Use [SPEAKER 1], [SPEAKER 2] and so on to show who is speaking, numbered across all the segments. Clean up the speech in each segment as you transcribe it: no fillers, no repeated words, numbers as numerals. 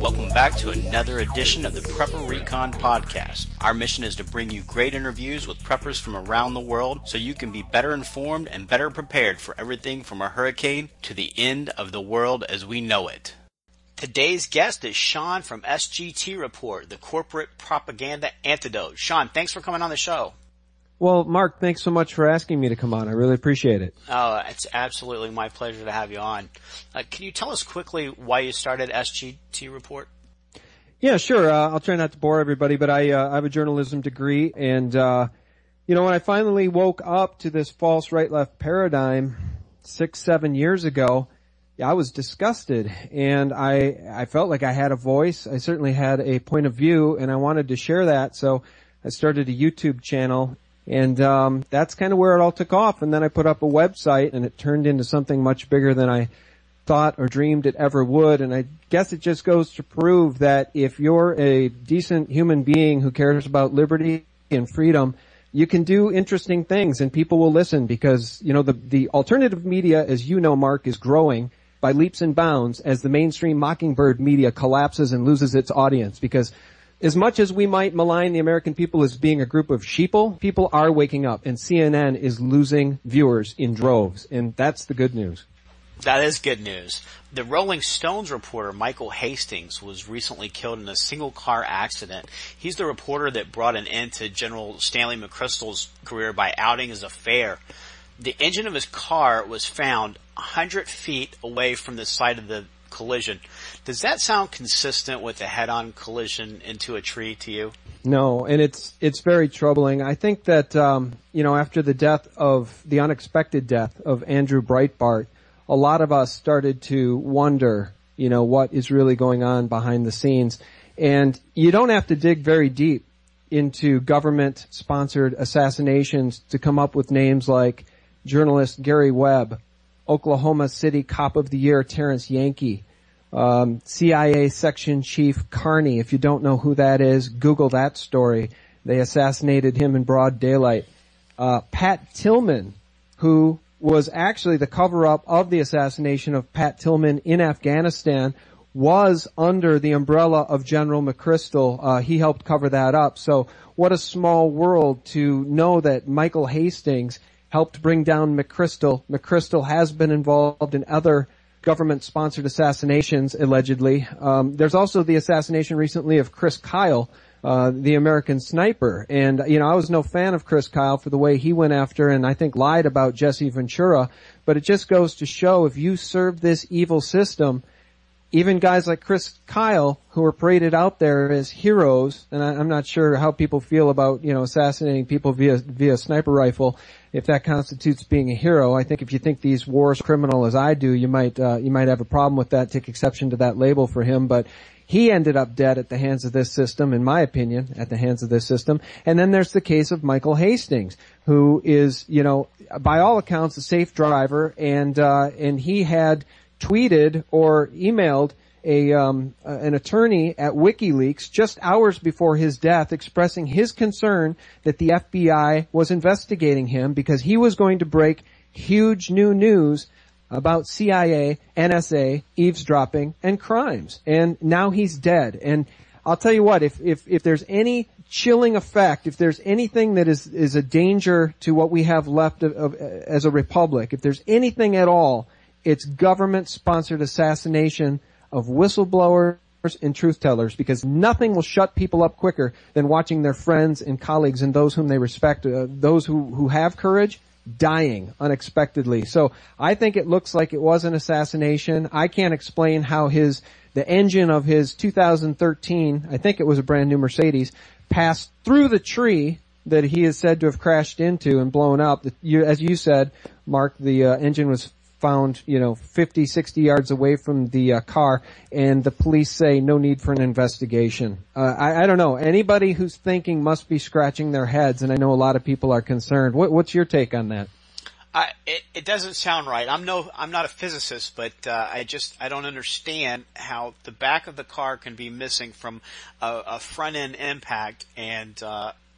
[SPEAKER 1] Welcome back to another edition of the Prepper Recon podcast. Our mission is to bring you great interviews with preppers from around the world so you can be better informed and better prepared for everything from a hurricane to the end of the world as we know it. Today's guest is Sean from SGT Report, the Corporate Propaganda Antidote. Sean, thanks for coming on the show.
[SPEAKER 2] Well, Mark, thanks so much for asking me to come on. I really appreciate it.
[SPEAKER 1] Oh, it's absolutely my pleasure to have you on. Can you tell us quickly why you started SGT Report?
[SPEAKER 2] Yeah, sure. I'll try not to bore everybody, but I have a journalism degree, and when I finally woke up to this false right-left paradigm 6-7 years ago, I was disgusted, and I felt like I had a voice. I certainly had a point of view, and I wanted to share that, so I started a YouTube channel. And that's kind of where it all took off. And then I put up a website, and it turned into something much bigger than I thought or dreamed it ever would. And I guess it just goes to prove that if you're a decent human being who cares about liberty and freedom, you can do interesting things, and people will listen because, the alternative media, as you know, Mark, is growing by leaps and bounds as the mainstream mockingbird media collapses and loses its audience. Because as much as we might malign the American people as being a group of sheeple, people are waking up, and CNN is losing viewers in droves, and that's the good news.
[SPEAKER 1] That is good news. The Rolling Stones reporter Michael Hastings was recently killed in a single-car accident. He's the reporter that brought an end to General Stanley McChrystal's career by outing his affair. The engine of his car was found 100 feet away from the site of the collision. Does that sound consistent with a head-on collision into a tree to you?
[SPEAKER 2] No, and it's very troubling. I think that, after the unexpected death of Andrew Breitbart, a lot of us started to wonder, what is really going on behind the scenes. And you don't have to dig very deep into government-sponsored assassinations to come up with names like journalist Gary Webb, Oklahoma City Cop of the Year Terrence Yankee, CIA Section Chief Carney. If you don't know who that is, Google that story. They assassinated him in broad daylight. Pat Tillman, who was actually the cover-up of the assassination of Pat Tillman in Afghanistan, was under the umbrella of General McChrystal. He helped cover that up. So what a small world to know that Michael Hastings helped bring down McChrystal. McChrystal has been involved in other government-sponsored assassinations, allegedly. There's also the assassination recently of Chris Kyle, the American sniper. And, I was no fan of Chris Kyle for the way he went after and I think lied about Jesse Ventura. But it just goes to show if you serve this evil system, even guys like Chris Kyle, who are paraded out there as heroes, and I'm not sure how people feel about, assassinating people via sniper rifle, if that constitutes being a hero. I think if you think these wars criminal as I do, you might have a problem with that, take exception to that label for him. But he ended up dead at the hands of this system, in my opinion, at the hands of this system. And then there's the case of Michael Hastings, who is, by all accounts, a safe driver, and he had tweeted or emailed an attorney at WikiLeaks just hours before his death expressing his concern that the FBI was investigating him because he was going to break huge new news about CIA, NSA, eavesdropping, and crimes. And now he's dead. And I'll tell you what, if there's any chilling effect, if there's anything that is a danger to what we have left of as a republic, if there's anything at all, it's government-sponsored assassination of whistleblowers and truth-tellers, because nothing will shut people up quicker than watching their friends and colleagues and those whom they respect, those who have courage, dying unexpectedly. So I think it looks like it was an assassination. I can't explain how the engine of his 2013, I think it was a brand new Mercedes, passed through the tree that he is said to have crashed into and blown up. As you said, Mark, the engine was found, 50, 60 yards away from the car, and the police say no need for an investigation. I don't know. Anybody who's thinking must be scratching their heads, and I know a lot of people are concerned. What's your take on that?
[SPEAKER 1] It doesn't sound right. I'm not a physicist, but I don't understand how the back of the car can be missing from a front end impact, and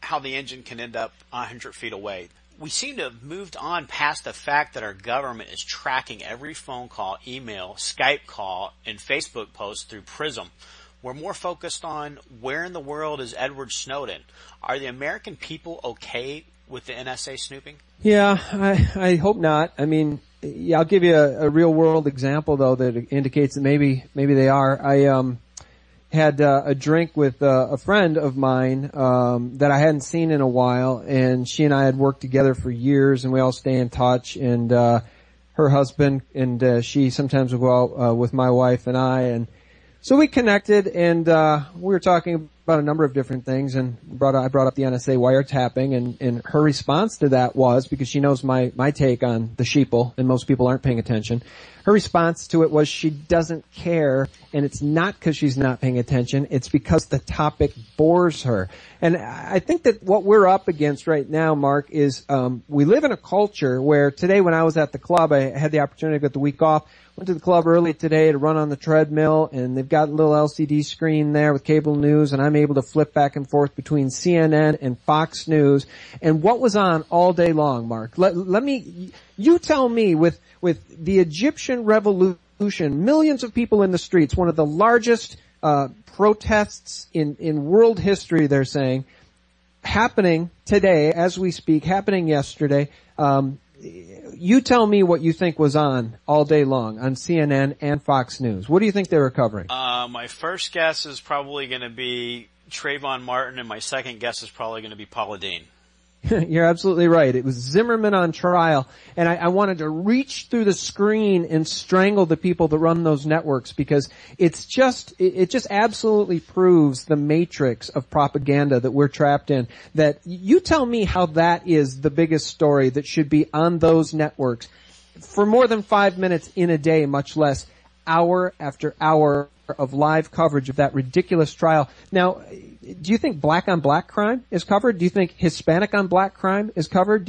[SPEAKER 1] how the engine can end up 100 feet away. We seem to have moved on past the fact that our government is tracking every phone call, email, Skype call, and Facebook post through PRISM. We're more focused on where in the world is Edward Snowden. Are the American people okay with the NSA snooping?
[SPEAKER 2] Yeah, I hope not. I mean, yeah, I'll give you a real world example though that indicates that maybe they are. I had a drink with a friend of mine that I hadn't seen in a while, and she and I had worked together for years, and we all stay in touch. And her husband and she sometimes would go out with my wife and I, and so we connected, and we were talking about a number of different things, and I brought up the NSA wiretapping, and her response to that was, because she knows my take on the sheeple, and most people aren't paying attention, her response to it was she doesn't care, and it's not because she's not paying attention, it's because the topic bores her. And I think that what we're up against right now, Mark, is we live in a culture where today when I was at the club, I had the opportunity to get the week off, went to the club early today to run on the treadmill, and they've got a little LCD screen there with cable news, and I'm able to flip back and forth between CNN and Fox News. And what was on all day long, Mark? You tell me, with the Egyptian revolution, millions of people in the streets, one of the largest protests in world history, they're saying, happening today as we speak, happening yesterday. You tell me what you think was on all day long on CNN and Fox News. What do you think they were covering?
[SPEAKER 1] My first guess is probably going to be Trayvon Martin, and my second guess is probably going to be Paula Deen.
[SPEAKER 2] You're absolutely right. It was Zimmerman on trial, and I wanted to reach through the screen and strangle the people that run those networks, because it just absolutely proves the matrix of propaganda that we're trapped in. That you tell me how that is the biggest story that should be on those networks for more than 5 minutes in a day, much less hour after hour of live coverage of that ridiculous trial. Now, do you think black on black crime is covered? Do you think Hispanic on black crime is covered?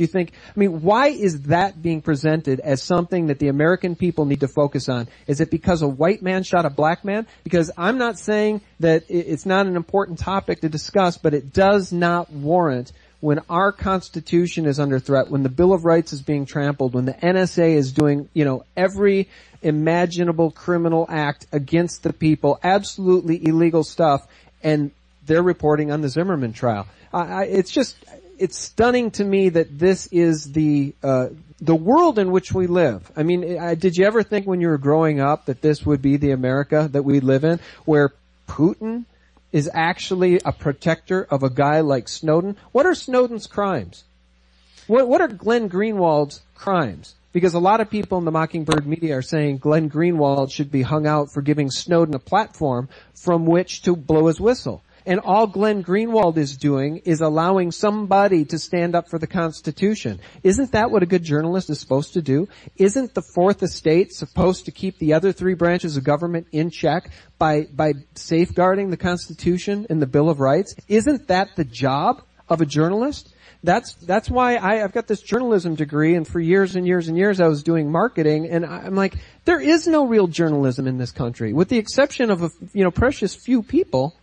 [SPEAKER 2] Why is that being presented as something that the American people need to focus on? Is it because a white man shot a black man? Because I'm not saying that it's not an important topic to discuss, but it does not warrant, when our Constitution is under threat, when the Bill of Rights is being trampled, when the NSA is doing, every imaginable criminal act against the people, absolutely illegal stuff, and they're reporting on the Zimmerman trial. It's stunning to me that this is the world in which we live. I mean, did you ever think when you were growing up that this would be the America that we live in, where Putin is actually a protector of a guy like Snowden? What are Snowden's crimes? What are Glenn Greenwald's crimes? Because a lot of people in the Mockingbird media are saying Glenn Greenwald should be hung out for giving Snowden a platform from which to blow his whistle. And all Glenn Greenwald is doing is allowing somebody to stand up for the Constitution. Isn't that what a good journalist is supposed to do? Isn't the Fourth Estate supposed to keep the other three branches of government in check by safeguarding the Constitution and the Bill of Rights? Isn't that the job of a journalist? That's why I've got this journalism degree, and for years and years and years I was doing marketing, and I'm like, there is no real journalism in this country. With the exception of precious few people,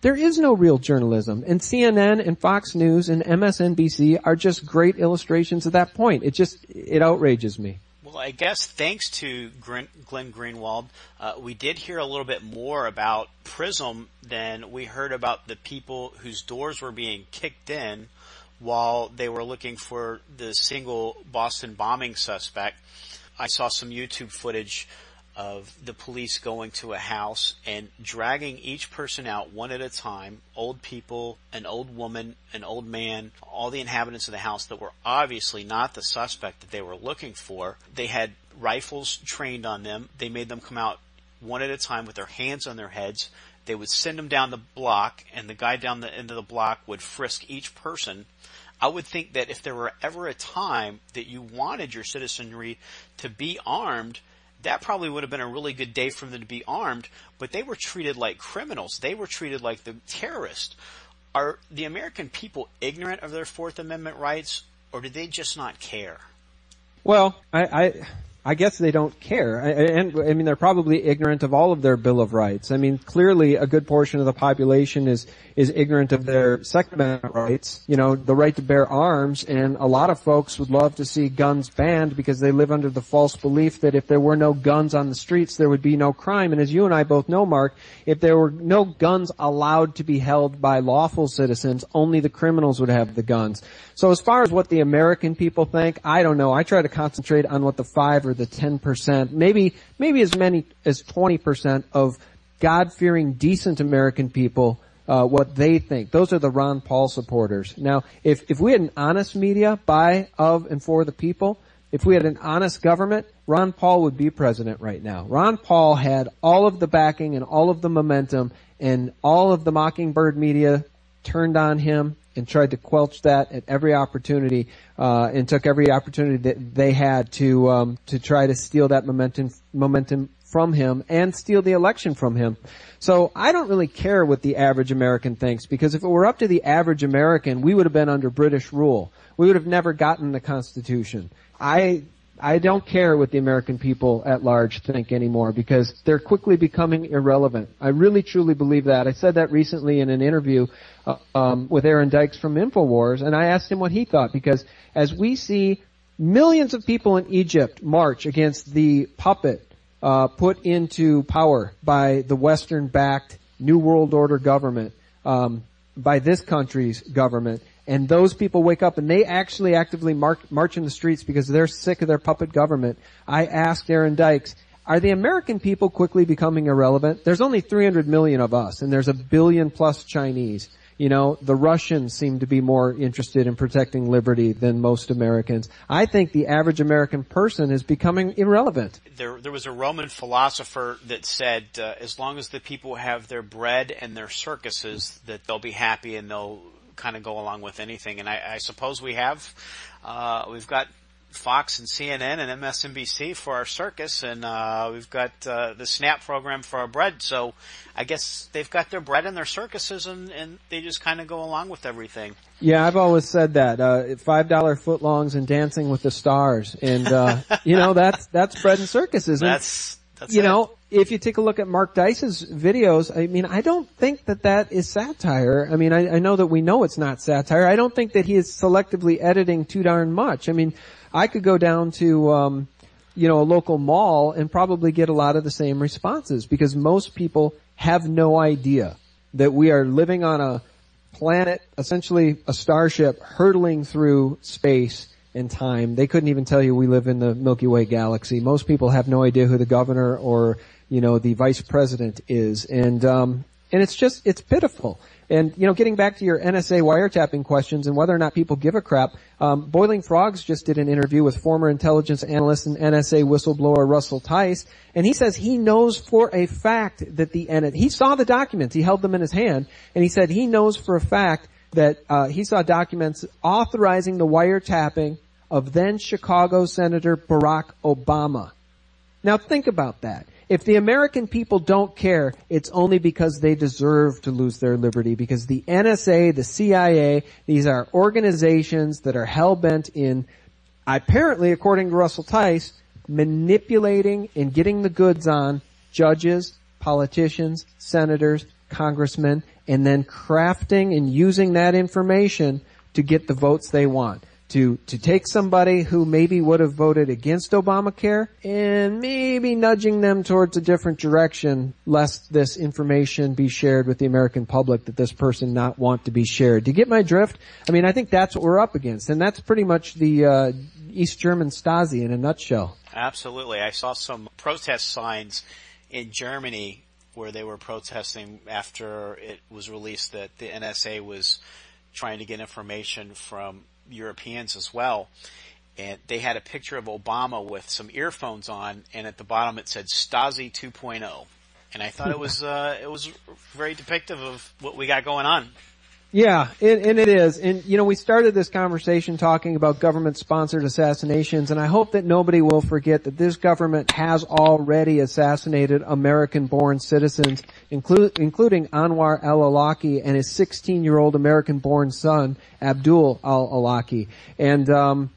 [SPEAKER 2] there is no real journalism. And CNN and Fox News and MSNBC are just great illustrations of that point. It outrages me.
[SPEAKER 1] Well, I guess thanks to Glenn Greenwald, we did hear a little bit more about PRISM than we heard about the people whose doors were being kicked in while they were looking for the single Boston bombing suspect. I saw some YouTube footage of the police going to a house and dragging each person out one at a time, old people, an old woman, an old man, all the inhabitants of the house that were obviously not the suspect that they were looking for. They had rifles trained on them. They made them come out one at a time with their hands on their heads. They would send them down the block, and the guy down the end of the block would frisk each person. I would think that if there were ever a time that you wanted your citizenry to be armed, that probably would have been a really good day for them to be armed, but they were treated like criminals. They were treated like the terrorists. Are the American people ignorant of their Fourth Amendment rights, or do they just not care?
[SPEAKER 2] Well, I I guess they don't care. And I mean, they're probably ignorant of all of their Bill of Rights. I mean, clearly a good portion of the population is ignorant of their Second Amendment rights, you know, the right to bear arms, and a lot of folks would love to see guns banned because they live under the false belief that if there were no guns on the streets, there would be no crime. And as you and I both know, Mark, if there were no guns allowed to be held by lawful citizens, only the criminals would have the guns. So as far as what the American people think, I don't know. I try to concentrate on what the 5 or the 10%, maybe as many as 20% of God-fearing, decent American people, what they think. Those are the Ron Paul supporters. Now, if we had an honest media by, of, and for the people, if we had an honest government, Ron Paul would be president right now. Ron Paul had all of the backing and all of the momentum, and all of the Mockingbird media turned on him and tried to quelch that at every opportunity, and took every opportunity that they had to try to steal that momentum from him and steal the election from him. So I don't really care what the average American thinks, because if it were up to the average American, we would have been under British rule. We would have never gotten the Constitution. I don't care what the American people at large think anymore, because they're quickly becoming irrelevant. I really truly believe that. I said that recently in an interview with Aaron Dykes from InfoWars, and I asked him what he thought, because as we see millions of people in Egypt march against the puppet put into power by the Western-backed New World Order government, by this country's government, and those people wake up and they actually actively march in the streets because they're sick of their puppet government. I asked Aaron Dykes, are the American people quickly becoming irrelevant? There's only 300 million of us, and there's 1 billion plus Chinese. You know, the Russians seem to be more interested in protecting liberty than most Americans. I think the average American person is becoming irrelevant.
[SPEAKER 1] There was a Roman philosopher that said, as long as the people have their bread and their circuses, that they'll be happy and they'll kind of go along with anything. And I suppose we have. We've got Fox and CNN and MSNBC for our circus, and we've got the SNAP program for our bread. So I guess they've got their bread and their circuses, and they just kind of go along with everything.
[SPEAKER 2] Yeah, I've always said that. $5 footlongs and Dancing with the Stars. And, you know, that's bread and circuses. And,
[SPEAKER 1] that's
[SPEAKER 2] you know, if you take a look at Mark Dice's videos, I mean, I don't think that is satire. I mean, I know that we know it's not satire. I don't think that he is selectively editing too darn much. I mean, I could go down to, you know, a local mall and probably get a lot of the same responses, because most people have no idea that we are living on a planet, essentially a starship, hurtling through space and time. They couldn't even tell you we live in the Milky Way galaxy. Most people have no idea who the governor or, you know, the vice president is. And it's pitiful. And, you know, getting back to your NSA wiretapping questions and whether or not people give a crap, Boiling Frogs just did an interview with former intelligence analyst and NSA whistleblower Russell Tice, and he says he knows for a fact that he saw the documents, he held them in his hand, and he said he knows for a fact that he saw documents authorizing the wiretapping of then Chicago Senator Barack Obama. Now think about that. If the American people don't care, it's only because they deserve to lose their liberty, because the NSA, the CIA, these are organizations that are hell-bent in, apparently, according to Russell Tice, manipulating and getting the goods on judges, politicians, senators, congressmen, and then crafting and using that information to get the votes they want. To take somebody who maybe would have voted against Obamacare and maybe nudging them towards a different direction, lest this information be shared with the American public that this person not want to be shared. Do you get my drift? I mean, I think that's what we're up against, and that's pretty much the East German Stasi in a nutshell.
[SPEAKER 1] Absolutely. I saw some protest signs in Germany where they were protesting after it was released that the NSA was trying to get information from Europeans as well, and they had a picture of Obama with some earphones on, and at the bottom it said Stasi 2.0, and I thought it was very depictive of what we got going on.
[SPEAKER 2] Yeah, and it is. And, you know, we started this conversation talking about government-sponsored assassinations, and I hope that nobody will forget that this government has already assassinated American-born citizens, including Anwar al-Awlaki and his 16-year-old American-born son, Abdul al-Awlaki. And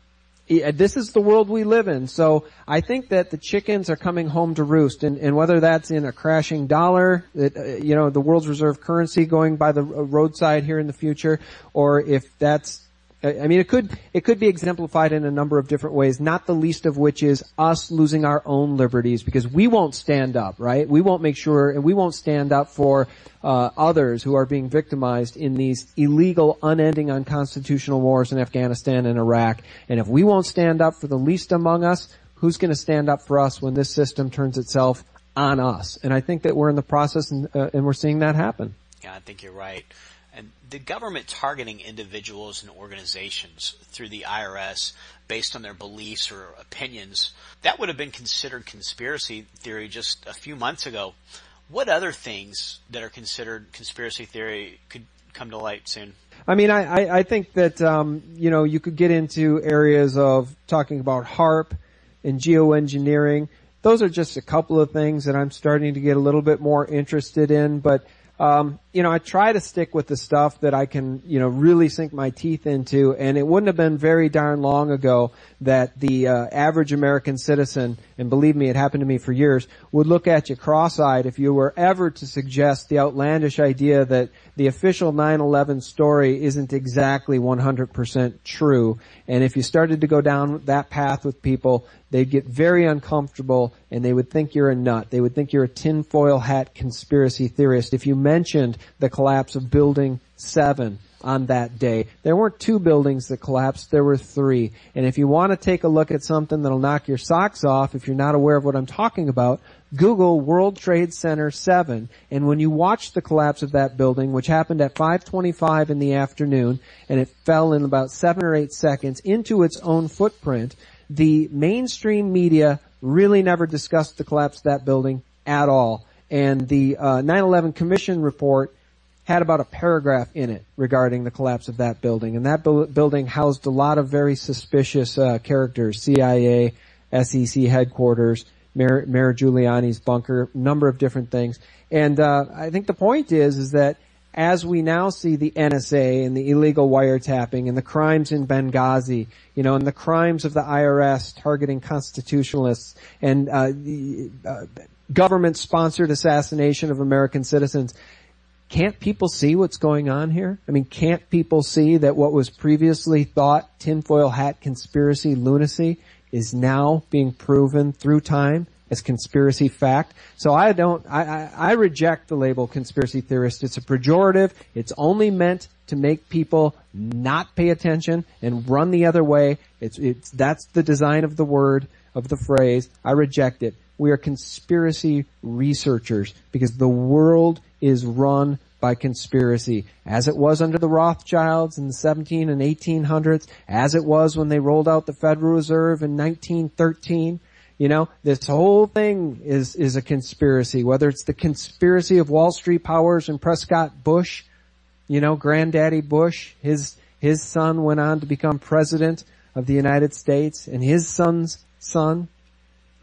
[SPEAKER 2] this is the world we live in. So I think that the chickens are coming home to roost, and whether that's in a crashing dollar, the world's reserve currency going by the roadside here in the future, or if that's, I mean, it could be exemplified in a number of different ways, not the least of which is us losing our own liberties because we won't stand up, right? We won't make sure, and we won't stand up for others who are being victimized in these illegal, unending, unconstitutional wars in Afghanistan and Iraq. And if we won't stand up for the least among us, who's going to stand up for us when this system turns itself on us? And I think that we're in the process, and we're seeing that happen.
[SPEAKER 1] Yeah, I think you're right. And the government targeting individuals and organizations through the IRS based on their beliefs or opinions, that would have been considered conspiracy theory just a few months ago. What other things that are considered conspiracy theory could come to light soon?
[SPEAKER 2] I mean, I think that, you could get into areas of talking about HARP and geoengineering. Those are just a couple of things that I'm starting to get a little bit more interested in, but I try to stick with the stuff that I can, really sink my teeth into, and it wouldn't have been very darn long ago that the average American citizen, and believe me, it happened to me for years, would look at you cross-eyed if you were ever to suggest the outlandish idea that the official 9/11 story isn't exactly 100% true. And if you started to go down that path with people, they'd get very uncomfortable and they would think you're a nut. They would think you're a tinfoil hat conspiracy theorist. If you mentioned the collapse of Building 7 on that day, there weren't 2 buildings that collapsed, there were 3. And if you want to take a look at something that'll knock your socks off, if you're not aware of what I'm talking about, Google World Trade Center 7, and when you watch the collapse of that building, which happened at 5:25 in the afternoon, and it fell in about 7 or 8 seconds into its own footprint, the mainstream media really never discussed the collapse of that building at all. And the 9/11 Commission report had about a paragraph in it regarding the collapse of that building. And that building housed a lot of very suspicious characters, CIA, SEC headquarters, Mayor Giuliani's bunker, number of different things. And I think the point is that as we now see the NSA and the illegal wiretapping and the crimes in Benghazi, and the crimes of the IRS targeting constitutionalists and government-sponsored assassination of American citizens, can't people see what's going on here? I mean, can't people see that what was previously thought tinfoil hat conspiracy lunacy is now being proven through time as conspiracy fact? So I reject the label conspiracy theorist. It's a pejorative. It's only meant to make people not pay attention and run the other way. That's the design of the word, of the phrase. I reject it. We are conspiracy researchers because the world is run by conspiracy, as it was under the Rothschilds in the 17 and 1800s, as it was when they rolled out the Federal Reserve in 1913. This whole thing is a conspiracy, whether it's the conspiracy of Wall Street powers and Prescott Bush, Granddaddy Bush, his son went on to become president of the United States, and his son's son.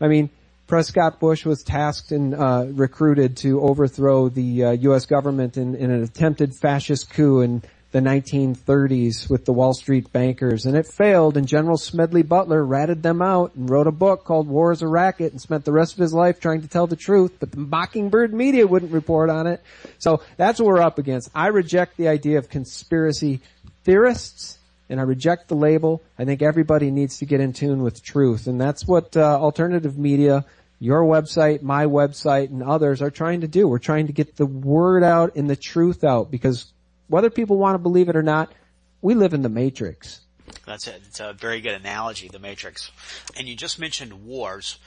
[SPEAKER 2] I mean, Prescott Bush was tasked and recruited to overthrow the U.S. government in an attempted fascist coup in the 1930s with the Wall Street bankers, and it failed, and General Smedley Butler ratted them out and wrote a book called War is a Racket and spent the rest of his life trying to tell the truth, but the Mockingbird media wouldn't report on it. So that's what we're up against. I reject the idea of conspiracy theorists, and I reject the label. I think everybody needs to get in tune with truth, and that's what alternative media, your website, my website, and others are trying to do. We're trying to get the word out and the truth out, because whether people want to believe it or not, we live in the Matrix.
[SPEAKER 1] That's it. It's a very good analogy, the Matrix. And you just mentioned wars.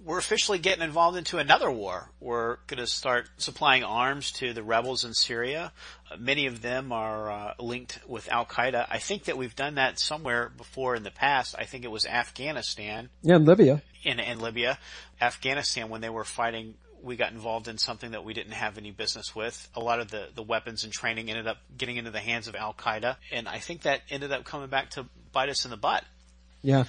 [SPEAKER 1] We're officially getting involved into another war. We're going to start supplying arms to the rebels in Syria. Many of them are linked with Al-Qaeda. I think that we've done that somewhere before in the past. I think it was Afghanistan.
[SPEAKER 2] Yeah, and Libya.
[SPEAKER 1] In Libya. Afghanistan, when they were fighting, we got involved in something that we didn't have any business with. A lot of the weapons and training ended up getting into the hands of Al-Qaeda, and I think that ended up coming back to bite us in the butt.
[SPEAKER 2] Yeah.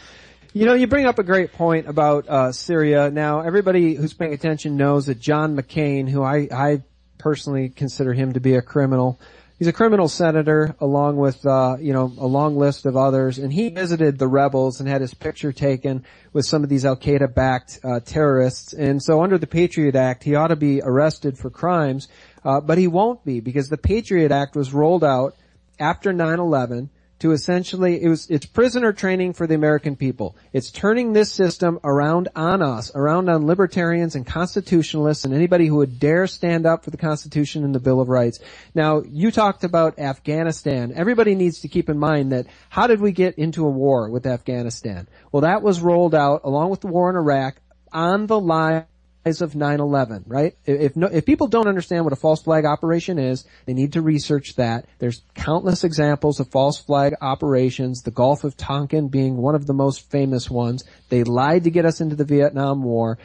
[SPEAKER 2] You bring up a great point about Syria. Now, everybody who's paying attention knows that John McCain, who I personally consider him to be a criminal, He's a criminal senator along with, a long list of others. And he visited the rebels and had his picture taken with some of these Al-Qaeda-backed, terrorists. And so under the Patriot Act, he ought to be arrested for crimes, but he won't be because the Patriot Act was rolled out after 9/11 to essentially, it's prisoner training for the American people. It's turning this system around on us, around on libertarians and constitutionalists and anybody who would dare stand up for the Constitution and the Bill of Rights. Now, you talked about Afghanistan. Everybody needs to keep in mind that how did we get into a war with Afghanistan? Well, that was rolled out along with the war in Iraq on the line of 9/11, right? If people don't understand what a false flag operation is, they need to research that. There's countless examples of false flag operations, the Gulf of Tonkin being one of the most famous ones. They lied to get us into the Vietnam War.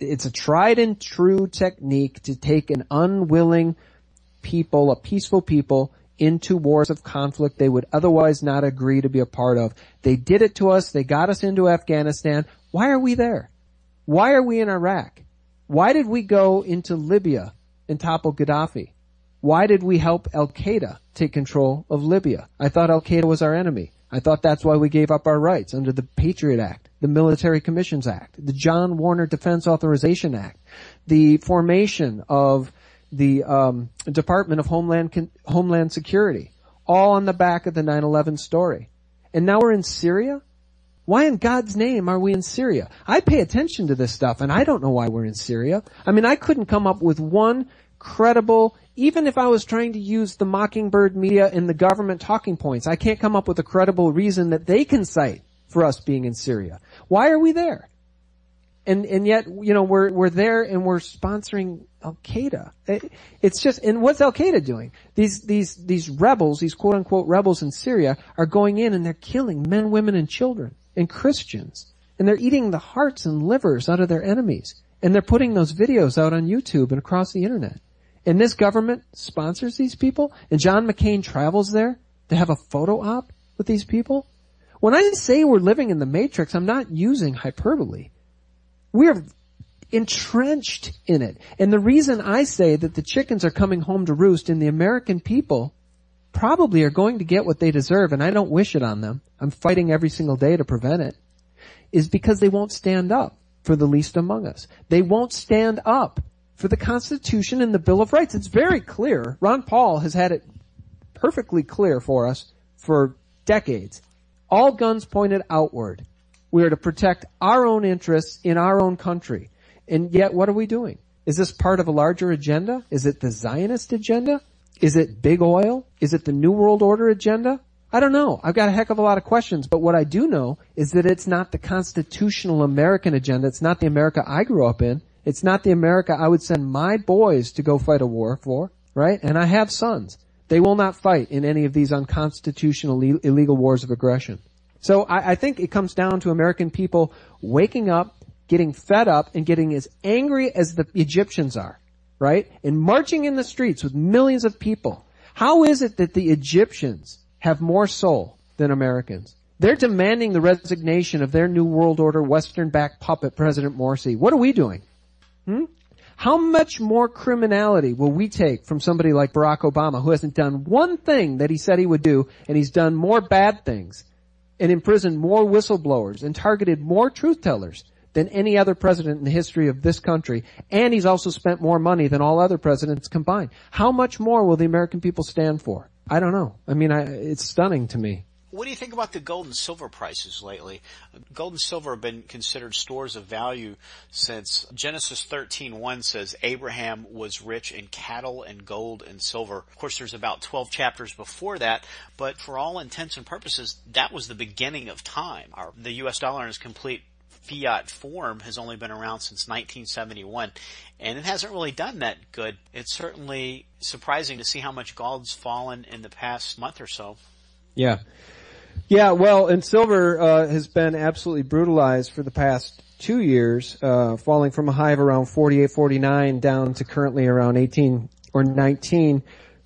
[SPEAKER 2] It's a tried and true technique to take an unwilling people, a peaceful people, into wars of conflict they would otherwise not agree to be a part of. They did it to us. They got us into Afghanistan. Why are we there? Why are we in Iraq? Why did we go into Libya and topple Gaddafi? Why did we help Al-Qaeda take control of Libya? I thought Al-Qaeda was our enemy. I thought that's why we gave up our rights under the Patriot Act, the Military Commissions Act, the John Warner Defense Authorization Act, the formation of the Department of Homeland Security, all on the back of the 9/11 story. And now we're in Syria? Why in God's name are we in Syria? I pay attention to this stuff, and I don't know why we're in Syria. I mean, I couldn't come up with one credible, even if I was trying to use the Mockingbird media and the government talking points, I can't come up with a credible reason that they can cite for us being in Syria. Why are we there? And yet, we're there and we're sponsoring Al-Qaeda. It's just, and what's Al-Qaeda doing? These rebels, these quote unquote rebels in Syria are going in and they're killing men, women, and children and Christians. And they're eating the hearts and livers out of their enemies. And they're putting those videos out on YouTube and across the internet. And this government sponsors these people? And John McCain travels there to have a photo op with these people? When I say we're living in the Matrix, I'm not using hyperbole. We're entrenched in it. And the reason I say that the chickens are coming home to roost and the American people probably are going to get what they deserve, and I don't wish it on them, I'm fighting every single day to prevent it, is because they won't stand up for the least among us. They won't stand up for the Constitution and the Bill of Rights. It's very clear. Ron Paul has had it perfectly clear for us for decades. All guns pointed outward. We are to protect our own interests in our own country. And yet, what are we doing? Is this part of a larger agenda? Is it the Zionist agenda? Is it big oil? Is it the New World Order agenda? I don't know. I've got a heck of a lot of questions, but what I do know is that it's not the constitutional American agenda. It's not the America I grew up in. It's not the America I would send my boys to go fight a war for, right? And I have sons. They will not fight in any of these unconstitutional, illegal wars of aggression. So I think it comes down to American people waking up, getting fed up, and getting as angry as the Egyptians are, right? And marching in the streets with millions of people. How is it that the Egyptians have more soul than Americans? They're demanding the resignation of their New World Order Western-backed puppet, President Morsi. What are we doing? How much more criminality will we take from somebody like Barack Obama, who hasn't done one thing that he said he would do, and he's done more bad things, and imprisoned more whistleblowers, and targeted more truth tellers than any other president in the history of this country, and he's also spent more money than all other presidents combined? How much more will the American people stand for? I don't know. I mean, it's stunning to me.
[SPEAKER 1] What do you think about the gold and silver prices lately? Gold and silver have been considered stores of value since Genesis 13:1 says Abraham was rich in cattle and gold and silver. Of course, there's about 12 chapters before that, but for all intents and purposes, that was the beginning of time. The U.S. dollar in its complete fiat form has only been around since 1971, and it hasn't really done that good. It's certainly surprising to see how much gold's fallen in the past month or so.
[SPEAKER 2] Yeah. Yeah, well, and silver has been absolutely brutalized for the past 2 years, falling from a high of around 48, 49 down to currently around 18 or 19.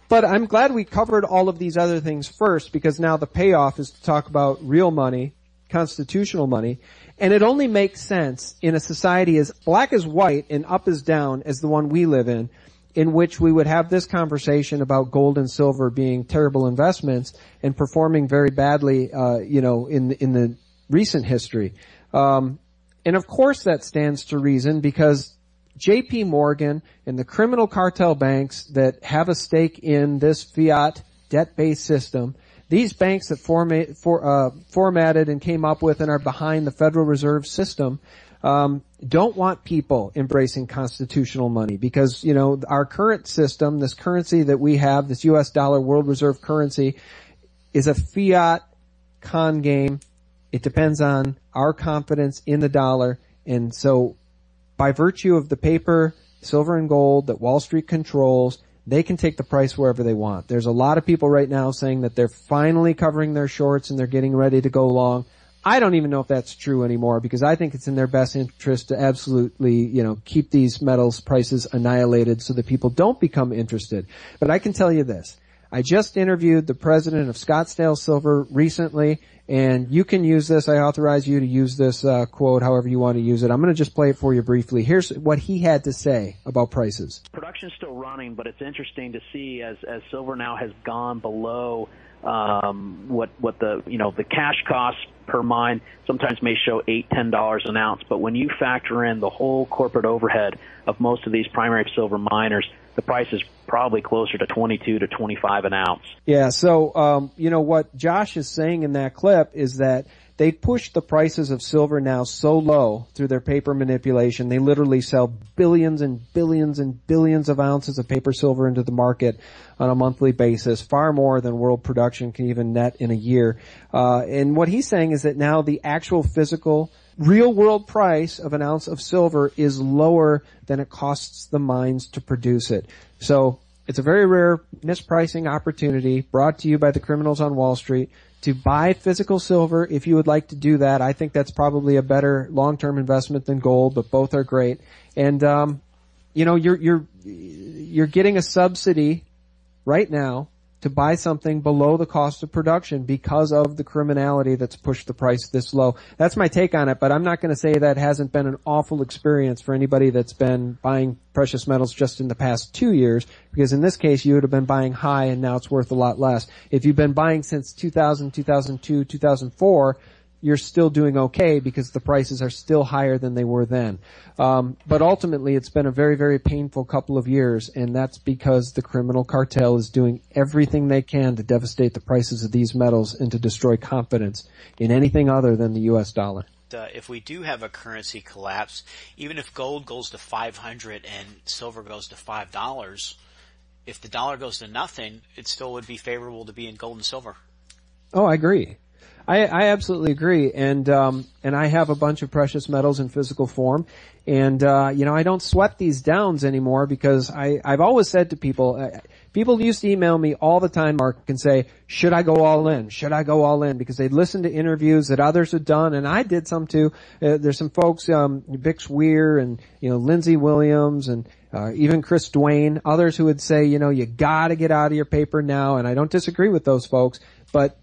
[SPEAKER 2] But I'm glad we covered all of these other things first, because now the payoff is to talk about real money, constitutional money, and it only makes sense in a society as black as white and up as down as the one we live in, in which we would have this conversation about gold and silver being terrible investments and performing very badly, in the recent history. And of course that stands to reason because J.P. Morgan and the criminal cartel banks that have a stake in this fiat debt-based system, these banks that formatted and came up with and are behind the Federal Reserve System, don't want people embracing constitutional money because, our current system, this currency that we have, this U.S. dollar world reserve currency, is a fiat con game. It depends on our confidence in the dollar. And so by virtue of the paper, silver and gold that Wall Street controls, they can take the price wherever they want. There's a lot of people right now saying that they're finally covering their shorts and they're getting ready to go long. I don't even know if that's true anymore because I think it's in their best interest to absolutely, keep these metals prices annihilated so that people don't become interested. But I can tell you this. I just interviewed the president of Scottsdale Silver recently, and you can use this. I authorize you to use this quote however you want to use it. I'm going to just play it for you briefly. Here's what he had to say about prices.
[SPEAKER 3] Production's still running, but it's interesting to see as silver now has gone below what the cash costs per mine sometimes may show $8-10 an ounce, but when you factor in the whole corporate overhead of most of these primary silver miners, the price is probably closer to 22 to 25 an ounce.
[SPEAKER 2] Yeah, so what Josh is saying in that clip is that they push the prices of silver now so low through their paper manipulation. They literally sell billions and billions and billions of ounces of paper silver into the market on a monthly basis, far more than world production can even net in a year. And what he's saying is that now the actual physical real world price of an ounce of silver is lower than it costs the mines to produce it. So it's a very rare mispricing opportunity brought to you by the criminals on Wall Street to buy physical silver. If you would like to do that, I think that's probably a better long-term investment than gold, but both are great. And, you're getting a subsidy right now to buy something below the cost of production because of the criminality that's pushed the price this low. That's my take on it, but I'm not going to say that hasn't been an awful experience for anybody that's been buying precious metals just in the past 2 years, because in this case you would have been buying high and now it's worth a lot less. If you've been buying since 2000, 2002, 2004, you're still doing okay because the prices are still higher than they were then. But ultimately it's been a very, very painful couple of years, and that's because the criminal cartel is doing everything they can to devastate the prices of these metals and to destroy confidence in anything other than the U.S. dollar.
[SPEAKER 1] If we do have a currency collapse, even if gold goes to 500 and silver goes to $5, if the dollar goes to nothing, it still would be favorable to be in gold and silver.
[SPEAKER 2] Oh, I agree. I absolutely agree. And I have a bunch of precious metals in physical form. And, I don't sweat these downs anymore because I've always said to people, people used to email me all the time, Mark, and say, should I go all in? Should I go all in? Because they'd listen to interviews that others had done, and I did some too. There's some folks, Bix Weir and, Lindsey Williams and, even Chris Duane, others who would say, you gotta get out of your paper now. And I don't disagree with those folks, but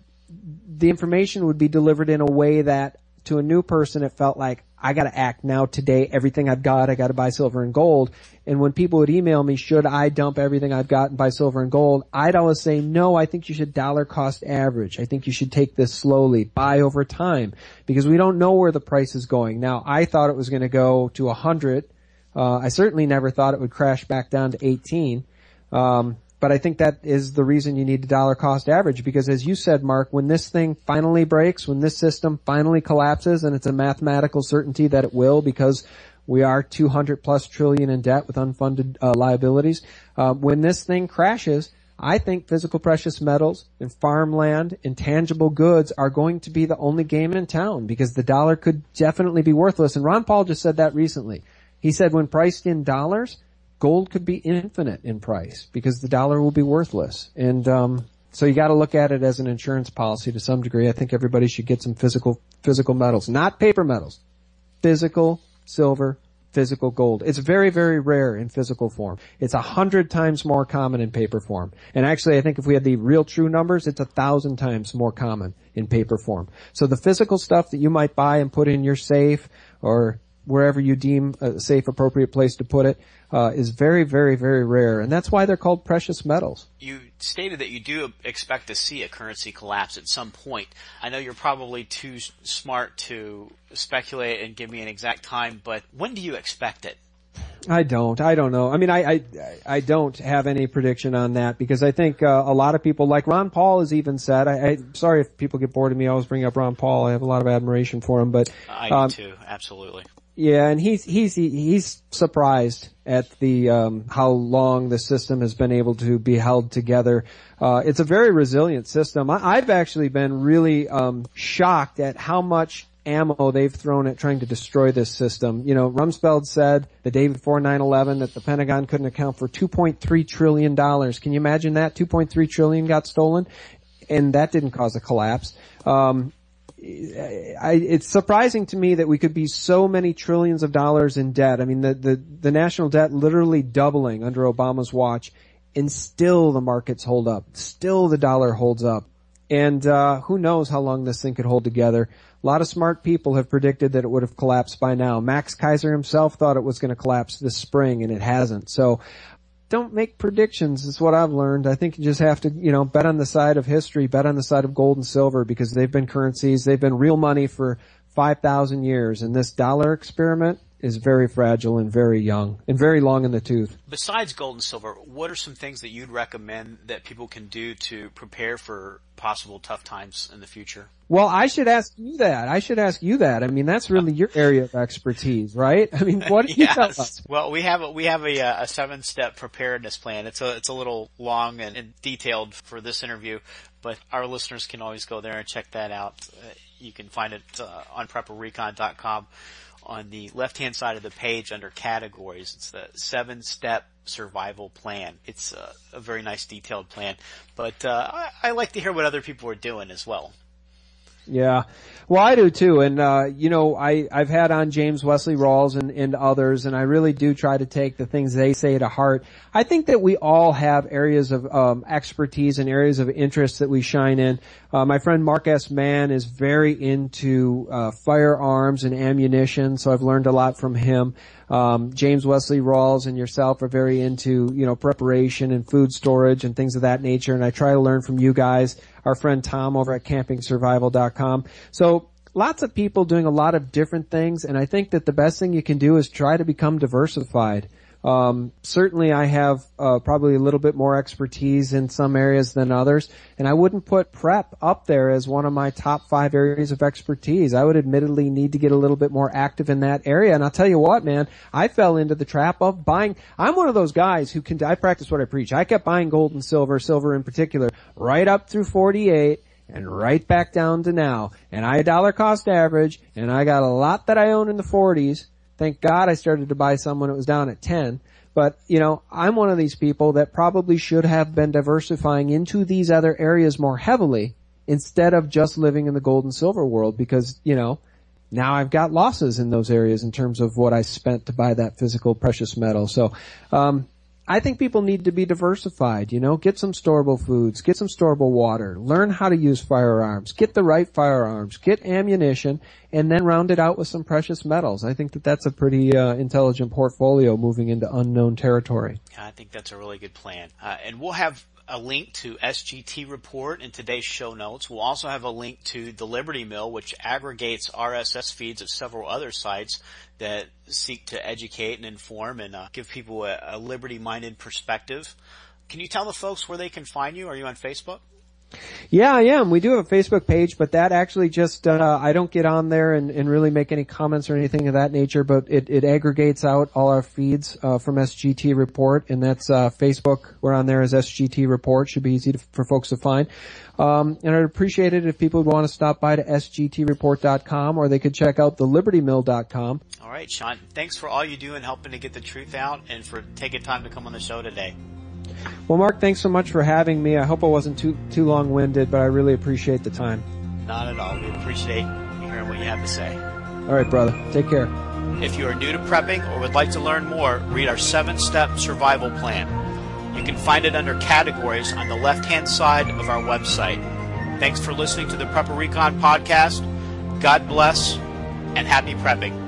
[SPEAKER 2] the information would be delivered in a way that to a new person it felt like I got to act now today. Everything I've got, I got to buy silver and gold. And when people would email me, should I dump everything I've got and buy silver and gold? I'd always say, no, I think you should dollar cost average. I think you should take this slowly, buy over time, because we don't know where the price is going. Now, I thought it was going to go to 100. I certainly never thought it would crash back down to 18. But I think that is the reason you need to dollar cost average, because as you said, Mark, when this thing finally breaks, when this system finally collapses, and it's a mathematical certainty that it will because we are 200 plus trillion in debt with unfunded liabilities, when this thing crashes, I think physical precious metals and farmland and tangible goods are going to be the only game in town, because the dollar could definitely be worthless. And Ron Paul just said that recently. He said when priced in dollars, gold could be infinite in price because the dollar will be worthless. And so you got to look at it as an insurance policy to some degree. I think everybody should get some physical metals, not paper metals. Physical silver, physical gold. It's very, very rare in physical form. It's 100 times more common in paper form. And actually, I think if we had the real true numbers, it's 1,000 times more common in paper form. So the physical stuff that you might buy and put in your safe or wherever you deem a safe, appropriate place to put it, is very, very, very rare. And that's why they're called precious metals.
[SPEAKER 1] You stated that you do expect to see a currency collapse at some point. I know you're probably too smart to speculate and give me an exact time, but when do you expect it?
[SPEAKER 2] I don't know. I mean, I don't have any prediction on that because I think a lot of people, like Ron Paul has even said, I'm sorry if people get bored of me, I always bring up Ron Paul. I have a lot of admiration for him, but
[SPEAKER 1] I do too, absolutely.
[SPEAKER 2] Yeah, and he's surprised at the how long the system has been able to be held together. It's a very resilient system. I've actually been really shocked at how much ammo they've thrown at trying to destroy this system. You know, Rumsfeld said the day before 9/11 that the Pentagon couldn't account for $2.3 trillion. Can you imagine that? $2.3 trillion got stolen, and that didn't cause a collapse. It's surprising to me that we could be so many trillions of dollars in debt. I mean, the national debt literally doubling under Obama's watch, and still the markets hold up. Still the dollar holds up. And who knows how long this thing could hold together. A lot of smart people have predicted that it would have collapsed by now. Max Kaiser himself thought it was going to collapse this spring, and it hasn't. So don't make predictions is what I've learned. I think you just have to, bet on the side of history, bet on the side of gold and silver, because they've been currencies, they've been real money for 5,000 years. And this dollar experiment is very fragile and very young and very long in the tooth.
[SPEAKER 1] Besides gold and silver, what are some things that you'd recommend that people can do to prepare for possible tough times in the future?
[SPEAKER 2] Well, I should ask you that. I mean, that's really your area of expertise, right? I mean, what do you tell us?
[SPEAKER 1] Well, we have a 7-step preparedness plan. It's a little long and detailed for this interview, but our listeners can always go there and check that out. You can find it on prepperrecon.com. On the left-hand side of the page under categories, it's the 7-step survival plan. It's a very nice detailed plan, but I like to hear what other people are doing as well.
[SPEAKER 2] Yeah. Well, I do too. And, I've had on James Wesley Rawls and others, and I really do try to take the things they say to heart. I think that we all have areas of expertise and areas of interest that we shine in. My friend Mark S. Mann is very into firearms and ammunition, so I've learned a lot from him. James Wesley Rawls and yourself are very into, preparation and food storage and things of that nature, and I try to learn from you guys. Our friend Tom over at campingsurvival.com. So lots of people doing a lot of different things, and I think that the best thing you can do is try to become diversified. Certainly I have probably a little bit more expertise in some areas than others, and I wouldn't put prep up there as one of my top 5 areas of expertise. I would admittedly need to get a little bit more active in that area, and I'll tell you what, man, I fell into the trap of buying. I'm one of those guys who I practice what I preach. I kept buying gold and silver in particular, right up through 48 and right back down to now. And I dollar cost average, and I got a lot that I own in the 40s. Thank God I started to buy some when it was down at 10. But, I'm one of these people that probably should have been diversifying into these other areas more heavily instead of just living in the gold and silver world because, now I've got losses in those areas in terms of what I spent to buy that physical precious metal. So, I think people need to be diversified, get some storable foods, get some storable water, learn how to use firearms, get the right firearms, get ammunition, and then round it out with some precious metals. I think that that's a pretty intelligent portfolio moving into unknown territory.
[SPEAKER 1] I think that's a really good plan. And we'll have a link to SGT report in today's show notes. We'll also have a link to the Liberty Mill, which aggregates RSS feeds of several other sites that seek to educate and inform and give people a liberty-minded perspective. Can you tell the folks where they can find you? Are you on Facebook?
[SPEAKER 2] Yeah, I am. We do have a Facebook page, but that actually just, I don't get on there and really make any comments or anything of that nature, but it aggregates out all our feeds, from SGT Report, and that's, Facebook. We're on there as SGT Report. Should be easy for folks to find. And I'd appreciate it if people would want to stop by to sgtreport.com, or they could check out thelibertymill.com.
[SPEAKER 1] All right, Sean. Thanks for all you do in helping to get the truth out and for taking time to come on the show today.
[SPEAKER 2] Well, Mark, thanks so much for having me. I hope I wasn't too long-winded, but I really appreciate the time.
[SPEAKER 1] Not at all. We appreciate hearing what you have to say.
[SPEAKER 2] All right, brother. Take care.
[SPEAKER 1] If you are new to prepping or would like to learn more, read our 7-step survival plan. You can find it under categories on the left-hand side of our website. Thanks for listening to the Prepper Recon podcast. God bless and happy prepping.